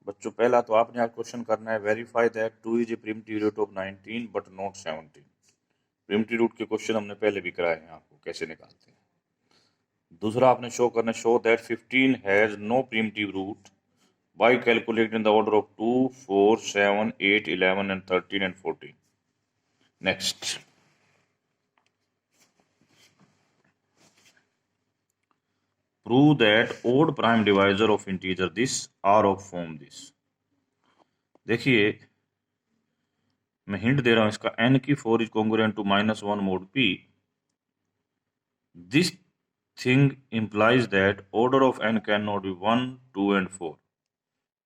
बच्चों पहला तो आपने आज क्वेश्चन करना है, verify that 2 is a primitive root of 19 but not 17। Primitive root के क्वेश्चन हमने पहले भी कराए हैं आपको कैसे निकालते हैं। दूसरा आपने शो करना है, show that 15 has no primitive root by calculating the order of 2, 4, 7, 8, 11 and 13 and 14। Next, prove that odd prime divisor of integer this are of form this. देखिए मैं हिंट दे रहा हूं इसका, n की 4 is congruent to -1 mod p। This thing implies that order of n cannot be 1, 2 and 4।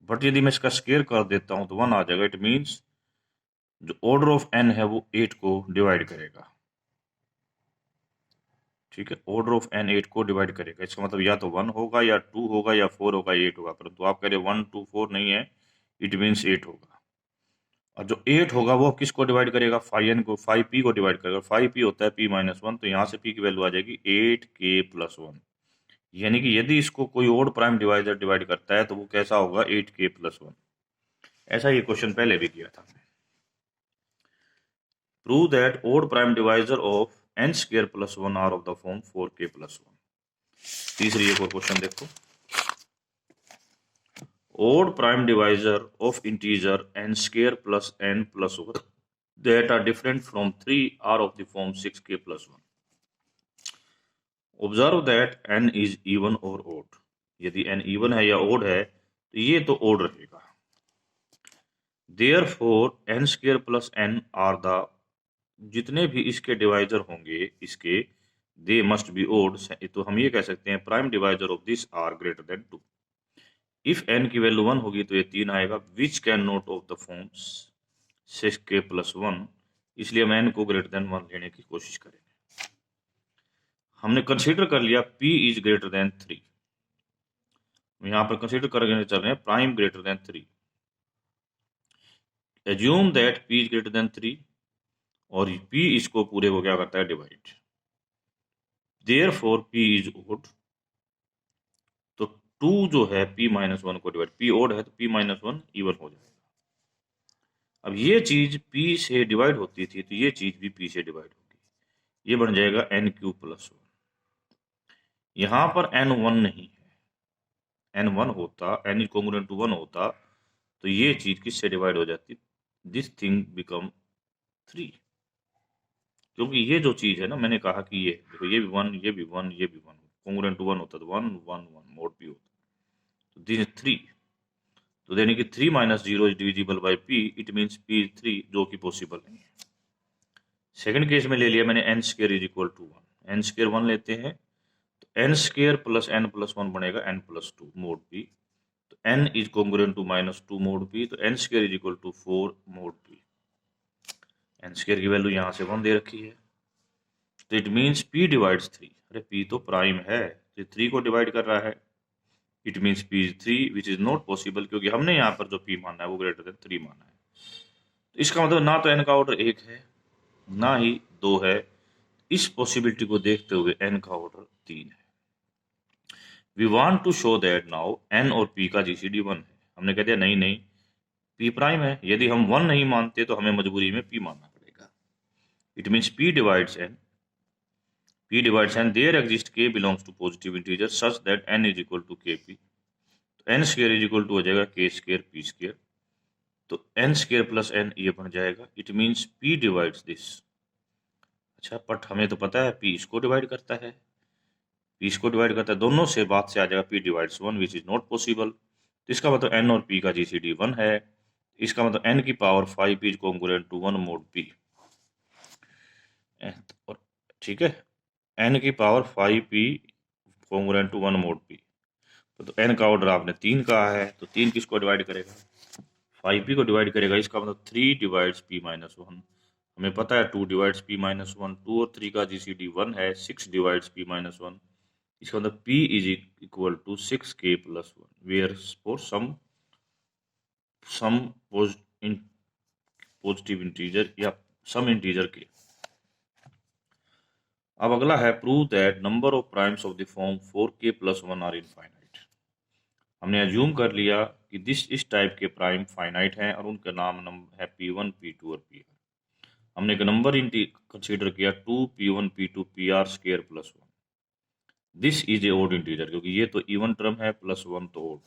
But यदि मैं इसका square कर देता हूं तो 1 आ जाएगा। इट मीन्स जो ऑर्डर ऑफ n है वो 8 को डिवाइड करेगा। ठीक है, ऑर्डर ऑफ n 8 को डिवाइड करेगा। इसका मतलब या तो 1 होगा या 2 होगा या 4 होगा, 8 होगा। परंतु आप कह रहे 1, 2, 4 नहीं है, इट मीन्स 8 होगा। और जो 8 होगा वो किसको डिवाइड करेगा? 5n को, 5p को डिवाइड करेगा। 5p होता है p-1, तो यहाँ से p की वैल्यू आ जाएगी 8k+1। यानी कि यदि इसको कोई और प्राइम डिवाइजर डिवाइड करता है तो वो कैसा होगा? 8k+1। ऐसा ये क्वेश्चन पहले भी किया था। Prove that odd prime divisor of n² + 1 are of the form 4k+1। तीसरी एक और क्वेश्चन देखो, odd prime divisor of integer n² + n+1 that are different from 3 are of the form 6k+1। Observe that n is even or odd। यदि n even है या odd है तो ये तो odd रहेगा। Therefore n² + n are the, जितने भी इसके डिवाइजर होंगे इसके, they must be odd। तो हम ये कह सकते हैं prime divisor of this are greater than 2। If n की वैल्यू 1 होगी तो ये 3 आएगा। Which can not of the forms 6k+1, इसलिए हम n को ग्रेटर देन 1 लेने की कोशिश करेंगे। हमने कंसीडर कर लिया p इज ग्रेटर देन 3। यहाँ पर कंसीडर करके चल रहे हैं prime greater than 3। Assume that p is greater than 3 और p इसको पूरे को क्या करता है? Divide. Therefore p is odd. तो 2 जो है p-1 को डिवाइड, p ओड है तो p-1 इवन हो जाएगा। अब ये चीज p से डिवाइड होती थी तो ये चीज भी p से डिवाइड होगी, ये बन जाएगा n³ + 1। यहां पर n1 नहीं है, n1 होता, n इज कॉन्ग्रुएंट टू 1 होता तो ये चीज किससे डिवाइड हो जाती? This thing become 3। क्योंकि ये जो चीज है ना, मैंने कहा कि ये देखो, ये भी 1, ये भी 1, ये भी 1, कॉन्ग्रुएंट टू 1 होता तो 1, 1, 1 mod p होता, तो दिस इज 3। तो यानी कि 3 - 0 is divisible by p, it means p is 3, जो कि पॉसिबल नहीं है। सेकंड केस में ले लिया मैंने n² = 1, n² 1 लेते हैं तो n² + n+1 बनेगा n+2 mod p। तो n is congruent to -2 mod p, तो n² = 4 mod p। n² की वैल्यू यहाँ से 1 दे रखी है, तो इट मींस p डिवाइड्स 3। अरे p तो प्राइम है तो 3 को डिवाइड कर रहा है, it means p is 3, which is not possible, क्योंकि हमने यहाँ पर जो p माना है वो ग्रेटर देन 3 माना है। तो इसका मतलब ना तो n का ऑर्डर 1 है ना ही 2 है। इस पॉसिबिलिटी को देखते हुए n का ऑर्डर 3 है। We want to show that now n और p का जीसीडी 1 है। हमने कह दिया नहीं नहीं, p प्राइम है। यदि हम 1 नहीं मानते तो हमें मजबूरी में p मानना पड़ेगा। It means p divides n, there exist k belongs to positive integer such that n is equal to kp। तो n² इज इक्वल टू हो जाएगा k² p²। तो n² + n ये बन जाएगा। It means p divides this. अच्छा, but हमें तो पता है p इसको डिवाइड करता है, p इसको डिवाइड करता है, दोनों से बात से आ जाएगा p divides 1, which is not possible. तो इसका मतलब n और p का जीसीडी 1 है। इसका मतलब n की power 5 is congruent to 1 mod p। और ठीक है, n की power 5p congruent to 1 mod p। तो n का ऑर्डर आपने 3 कहा है, तो 3 किसको डिवाइड करेगा? 5p को डिवाइड करेगा। इसका मतलब 3 डिवाइड्स p-1। हमें पता है 2 डिवाइड्स p-1, 2 और 3 का जीसीडी 1 है। 6 डिवाइड्स p-1। इसका मतलब p is equal to 6k+1, where for some positive integer या सम इंटीजर के। अब अगला है, prove that number of primes of the form 4k+1 are infinite. हमने अज्यूम कर लिया कि इस टाइप के प्राइम फाइनाइट हैं और उनका नाम है P1 P2 और PR। हमने एक नंबर कंसीडर किया 2 P1 P2 PR square plus 1। This is a odd integer, क्योंकि ये तो इवन टर्म है, प्लस 1 तो ओड।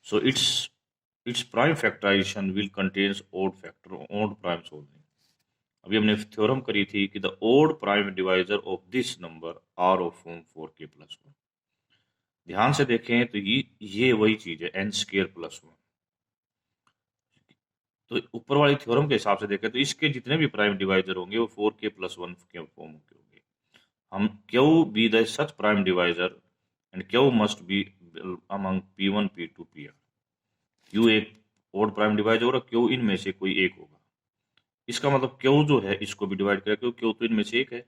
So its prime factorisation will contains odd factor, odd primes only. अभी हमने थ्योरम करी थी कि the odd prime divisor of this number are of form 4k plus 1। ध्यान से देखें तो ये वही चीज है n स्क्वायर प्लस 1। तो ऊपर वाली थ्योरम के हिसाब से देखें तो इसके जितने भी प्राइम डिवाइजर होंगे वो 4k प्लस 1 के फॉर्म के होंगे। हम Q be the such prime divisor and Q must be among P1 P2 PR। Q एक ओड प्राइम डिवाइजर होगा, क्यू इनमें से कोई एक होगा। इसका मतलब क्यू जो है इसको भी डिवाइड करेगा, क्योंकि क्यू तो इनमें से एक है,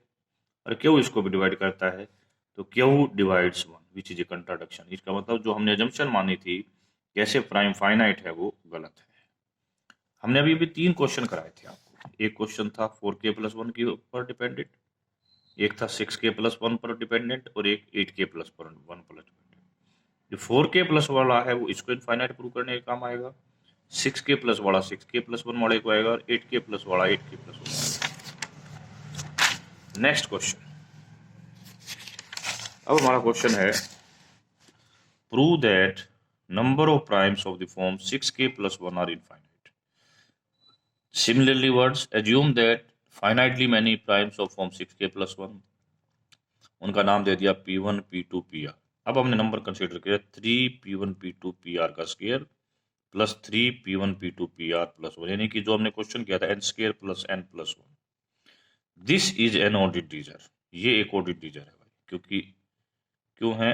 और क्यू इसको भी डिवाइड करता है, तो Q divides 1 which is a contradiction. इसका मतलब जो हमने अजम्पशन मानी थी कैसे प्राइम फाइनाइट है वो गलत है। हमने अभी 3 क्वेश्चन कराए थे आपको। एक क्वेश्चन था 4k प्लस 1 के ऊपर डिपेंडेंट, एक था 6k प्लस 1 पर डिपेंडेंट, और एक 8k प्लस 1 पर डिपेंडेंट। जो 4k प्लस वाला है वो इसको इनफाइनाइट प्रूव करने का काम आएगा, 6k प्लस वाला 6k प्लस 1 वाले को आएगा, और 8k प्लस वाला 8k प्लस 1 आएगा। नेक्स्ट क्वेश्चन, अब हमारा क्वेश्चन है prove that number of primes of the form 6k plus 1 are infinite. Similarly words, assume that finitely many primes of form 6k plus 1, उनका नाम दे दिया P1 P2 PR। अब हमने number consider किया 3 P1 P2 PR का square plus 3 P1 P2 PR plus 1, यानी कि जो हमने क्वेश्चन किया था n square plus n plus 1। This is an odd integer, ये एक ओड इंटीजर है भाई, क्योंकि क्यों है,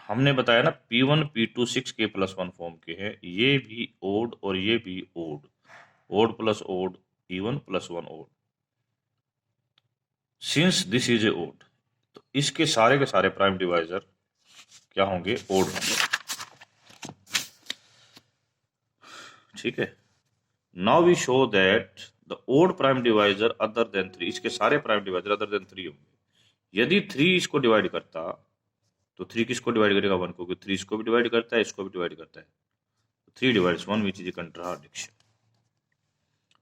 हमने बताया ना P1 P2 6k plus 1 form के हैं, ये भी ओड और ये भी odd, odd plus odd even plus 1 odd. Since this is a odd, तो इसके सारे के सारे प्राइम डिवाइजर क्या होंगे, ओड होंगे। ठीक है, now we show that the odd prime divisor other than 3, इसके सारे प्राइम डिवाइजर अदर देन 3 होंगे। यदि 3 इसको डिवाइड करता तो 3 किसको डिवाइड करेगा, 1 को, क्योंकि 3 इसको भी डिवाइड करता है, इसको भी डिवाइड करता है, 3 divides 1 which is a contradiction.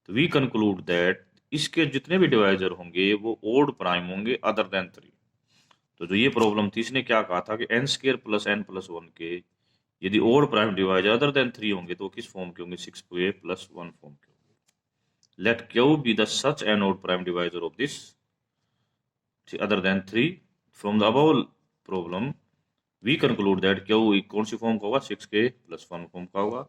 तो वी कंक्लूड दैट इसके जितने भी डिवाइजर होंगे वो ओड प्राइम होंगे अदर देन 3। तो जो ये प्रॉब्लम थी इसने क्या कहा था कि n square plus n plus 1 के यदि odd prime divisor other than 3 होंगे तो वो किस फॉर्म के होंगे, 6k प्लस 1 फॉर्म के होंगे। Let Q be the such an odd prime divisor of this other than 3। From the above problem we conclude that Q कौन सी फॉर्म का होगा, 6k प्लस 1 फॉर्म का होगा।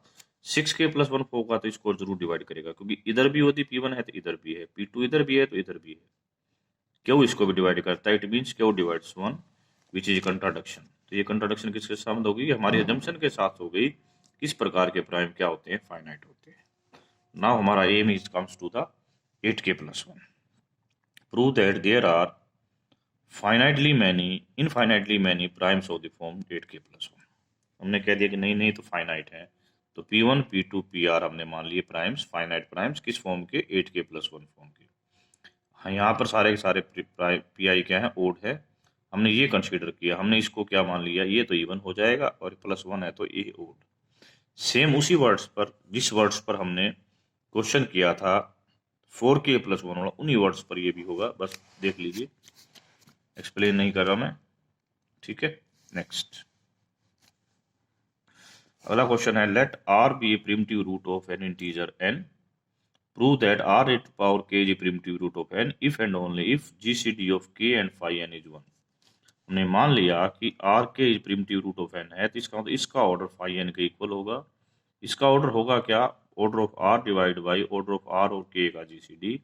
6k प्लस 1 होगा तो इसको जरूर डिवाइड करेगा, क्योंकि इधर भी होती P1 है तो इधर भी है, P2 इधर भी है तो इधर भी है, क्यों इसको भी डिवाइड करता है, it means Q divides 1 which is contradiction. तो ये कंट्राडिक्शन किसके साथ होगी, हमारी अजम्पशन के साथ हो गई, किस प्रकार के प्राइम क्या होते हैं, फाइनाइट होते हैं। नाउ हमारा aim is comes to the 8k plus 1। Prove that there are infinitely many primes of the form 8k plus 1। हमने कह दिया कि नहीं नहीं तो फाइनाइट है, तो P1 P2 PR हमने मान लिए प्राइम्स, फाइनाइट प्राइम्स किस फॉर्म के, 8k प्लस 1 फॉर्म के। हाँ, यहाँ पर सारे के सारे PI क्या है, ओड है। हमने ये कंसीडर किया, हमने इसको क्या मान लिया, ये तो इवन हो जाएगा और प्लस 1 है तो ये ओड। सेम उसी वर्ड्स पर, जिस वर्ड्स पर हमने क्वेश्चन किया था 4k प्लस 1 वाला, उन्हीं वर्ड्स पर ये भी होगा, बस देख लीजिए, एक्सप्लेन नहीं कर रहा मैं। ठीक है, नेक्स्ट अगला क्वेश्चन है, let R be a primitive root of an integer n। Prove that R raised to power k is a primitive root of n if and only if GCD of k and phi n is 1। हमने मान लिया कि R k is primitive root of n है, तो इसका मतलब इसका order phi n के इक्वल होगा। इसका ऑर्डर होगा क्या, order of R divide by order of R और k का GCD।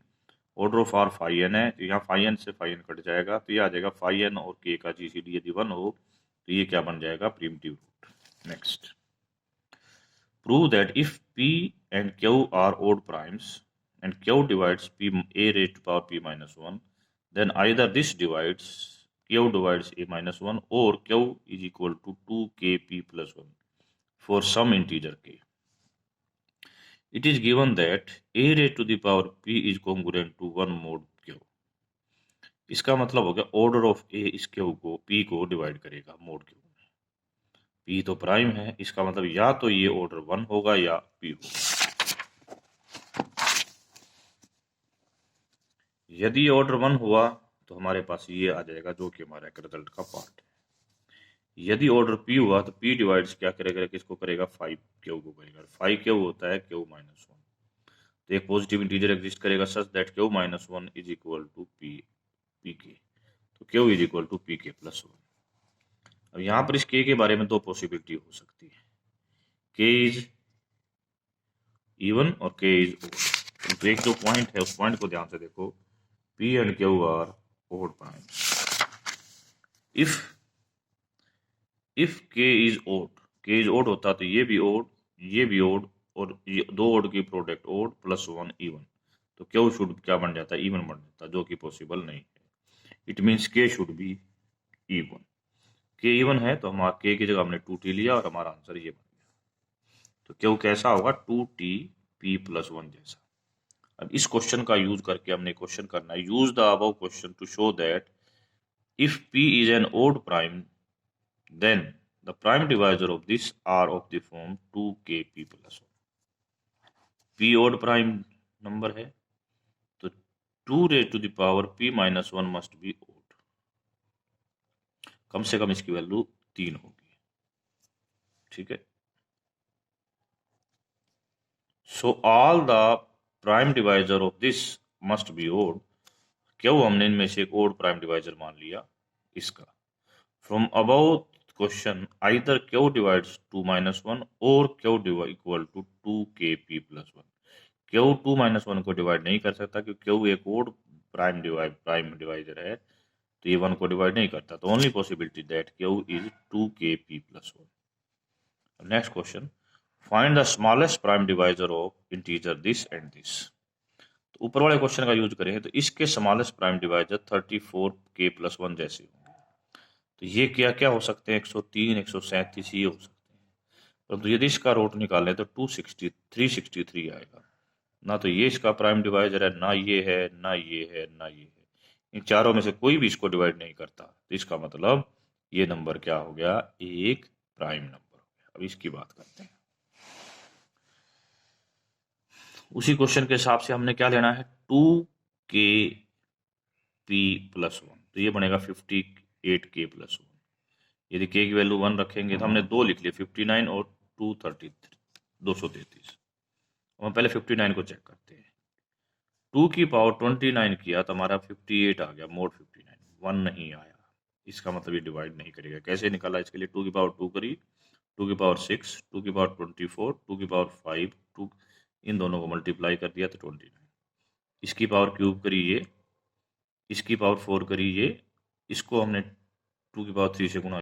Order of R phi n है, तो यहाँ phi n से phi n कट जाएगा, तो ये आ जाएगा phi n और k का GCD यदि 1 हो तो ये क्या बन जाएगा, primitive root. Next, prove that if P and Q are odd primes and Q divides P a raised to power P minus 1, then either this divides Q divides a minus 1 or Q is equal to 2kP plus 1 for some integer k. It is given that a raised to the power P is congruent to 1 mod Q। इसका मतलब हो गया order of ए इस Q को P को divide करेगा mode Q। P तो prime है, इसका मतलब या तो ये ऑर्डर 1 होगा या P होगा। यदि ऑर्डर 1 हुआ तो हमारे पास ये आ जाएगा जो कि हमारा एक रिजल्ट का पार्ट है। यदि ऑर्डर P हुआ तो P डिवाइड्स क्या करेगा, किसको करेगा, 5Q को करेगा। 5Q होता है Q माइनस 1, तो एक पॉजिटिव इंटीजर एग्जिस्ट करेगा such that Q minus 1 is equal to PK, तो Q is equal to PK plus 1। अब यहाँ पर इस K के बारे में दो पॉसिबिलिटी हो सकती है, K इज इवन और K इज ओड। तो एक जो पॉइंट है उस पॉइंट को ध्यान से देखो, P and Q are odd primes. If K is odd, K is odd होता तो ये भी ओड, ये भी ओड, और ये दो ओड की प्रोडक्ट ओड प्लस 1 इवन, तो Q शुड क्या बन जाता है, इवन बन जाता, जो कि पॉसिबल नहीं है। It means K should be even. K even है तो हमारा K की जगह हमने 2T लिया और हमारा आंसर ये बन गया। तो Q कैसा होगा, 2T P प्लस 1 जैसा। अब इस क्वेश्चन का यूज करके हमने क्वेश्चन करना है, use the above question to show that if P is an odd prime then the prime divisor of this are of the form 2kp plus 1। p odd prime number है तो 2 raised to the power p minus 1 must be odd, कम से कम इसकी value 3 होगी। ठीक है, so all the prime divisor of this must be odd. क्यों हमने इनमें से एक ओड प्राइम डिवाइजर मान लिया इसका। From above question either Q divides 2 minus 1 और Q equal to 2kp plus 1। Q 2 minus 1 को डिवाइड नहीं कर सकता क्योंकि Q एक ओड प्राइम डिवाइजर है, तो ये 1 को डिवाइड नहीं करता। तो only possibility that Q is 2kp plus 1। Next question, find the smallest prime divisor of integer this and this. तो ऊपर वाले क्वेश्चन का यूज करें तो इसके smallest prime divisor 34k plus 1 जैसे होंगे। तो ये क्या क्या हो सकते हैं, 103, 137 ये हो सकते हैं। परंतु यदि इसका रूट निकालें तो 363 आएगा। ना तो ये इसका प्राइम डिवाइजर है, ना ये है, ना ये है, ना ये है। इन चारों में से कोई भी इसको डिवाइड नहीं करता, तो इसका मतलब ये नंबर क्या हो गया, एक प्राइम नंबर हो गया। अब इसकी बात करते हैं। उसी क्वेश्चन के हिसाब से हमने क्या लेना है, 2kp प्लस 1, तो ये बनेगा 58k प्लस 1। यदि k की वैल्यू 1 रखेंगे तो हमने 2 लिख लिए, 59 और 233। हम पहले 59 को चेक करते हैं। 2 की पावर 29 किया तो हमारा 58 आ गया, मोड 59, 1 नहीं आया। इसका मतलब ये डिवाइड नहीं करेगा। कैसे निकाला, इसके लिए 2 की पावर 2 करी, 2 की पावर 6, 2 की पावर 24, 2 की पावर 5, 2 इन दोनों को मल्टीप्लाई कर दिया तो 29। इसकी पावर क्यूब करी ये, इसकी पावर 4 करी ये, इसको हमने 2 की पावर 3 से गुणा